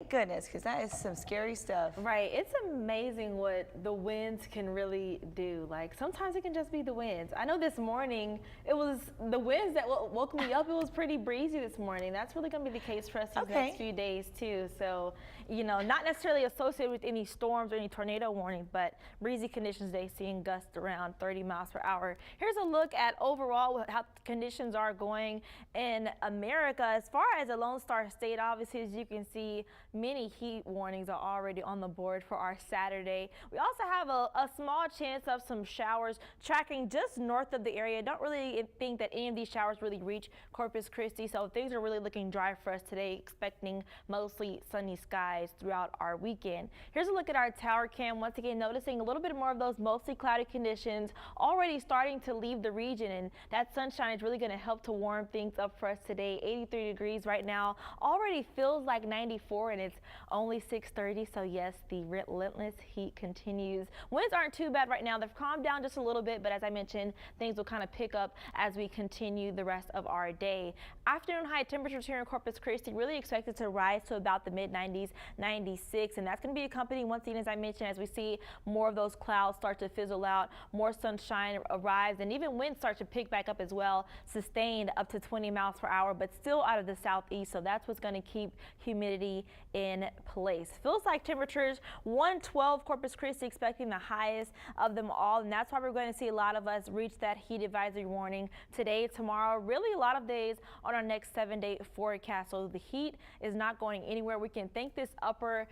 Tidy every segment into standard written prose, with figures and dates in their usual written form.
Goodness, because that is some scary stuff. Right. It's amazing what the winds can really do. Like sometimes it can just be the winds. I know this morning it was the winds that woke me up. It was pretty breezy this morning. That's really going to be the case for us these next few days too. So, not necessarily associated with any storms or any tornado warning, but breezy conditions today, seeing gusts around 30 miles per hour. Here's a look at overall how conditions are going in America. As far as the Lone Star State, obviously, as you can see, many heat warnings are already on the board for our Saturday. We also have a small chance of some showers tracking just north of the area. Don't really think that any of these showers really reach Corpus Christi, so things are really looking dry for us today, expecting mostly sunny skies throughout our weekend. Here's a look at our tower cam. Once again, noticing a little bit more of those mostly cloudy conditions already starting to leave the region, and that sunshine is really going to help to warm things up for us today. 83 degrees right now, already feels like 94, and it's only 6:30, so yes, the relentless heat continues. Winds aren't too bad right now. They've calmed down just a little bit, but as I mentioned, things will kind of pick up as we continue the rest of our day. Afternoon high temperatures here in Corpus Christi really expected to rise to about the mid-90s, 96, and that's going to be accompanied once again, as I mentioned, as we see more of those clouds start to fizzle out, more sunshine arrives, and even winds start to pick back up as well, sustained up to 20 miles per hour, but still out of the southeast, so that's what's going to keep humidity in place. Feels like temperatures 112 Corpus Christi, expecting the highest of them all, and that's why we're going to see a lot of us reach that heat advisory warning today, tomorrow, really a lot of days on our next 7-day forecast. So the heat is not going anywhere. We can think this upper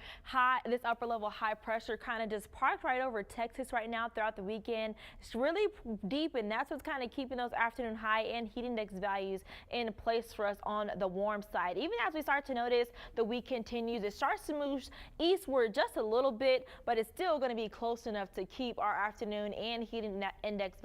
level high pressure kind of just parked right over Texas right now throughout the weekend. It's really deep, and that's what's kind of keeping those afternoon high and heat index values in place for us on the warm side. Even as we start to notice the week continues, it starts to move eastward just a little bit, but it's still going to be close enough to keep our afternoon and heat index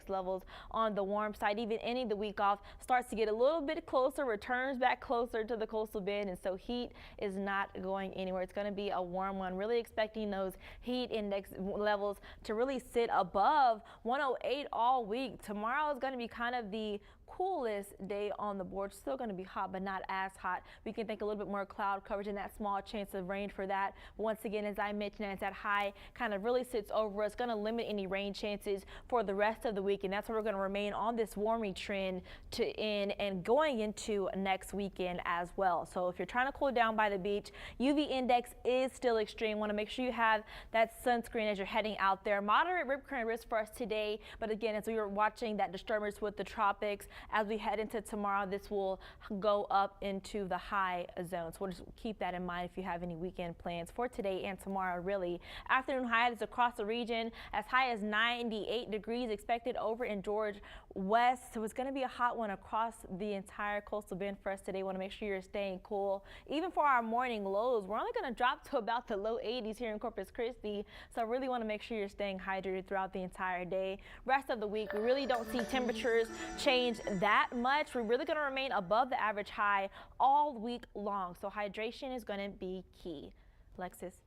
levels on the warm side. Even ending the week off starts to get a little bit closer, returns back closer to the coastal bend, and so heat is not going anywhere. It's going to be a warm one. Really expecting those heat index levels to really sit above 108 all week. Tomorrow is going to be kind of the coolest day on the board. Still going to be hot, but not as hot. We can think a little bit more cloud coverage and that small chance of rain for that. But once again, as I mentioned, as that high kind of really sits over us, going to limit any rain chances for the rest of the week, and that's why we're going to remain on this warming trend to end and going into next weekend as well. So if you're trying to cool down by the beach, UV index is still extreme. Want to make sure you have that sunscreen as you're heading out there. Moderate rip current risk for us today, but again, as we were watching that disturbance with the tropics, as we head into tomorrow, this will go up into the high zone. So we'll just keep that in mind if you have any weekend plans for today and tomorrow. Really, afternoon highs across the region as high as 98 degrees expected over in George West. So it's going to be a hot one across the entire coastal bend for us today. Want to make sure you're staying cool. Even for our morning lows, we're only going to drop to about the low 80s here in Corpus Christi. So I really want to make sure you're staying hydrated throughout the entire day. Rest of the week, we really don't see temperatures change that much. We're really going to remain above the average high all week long. So hydration is going to be key. Alexis.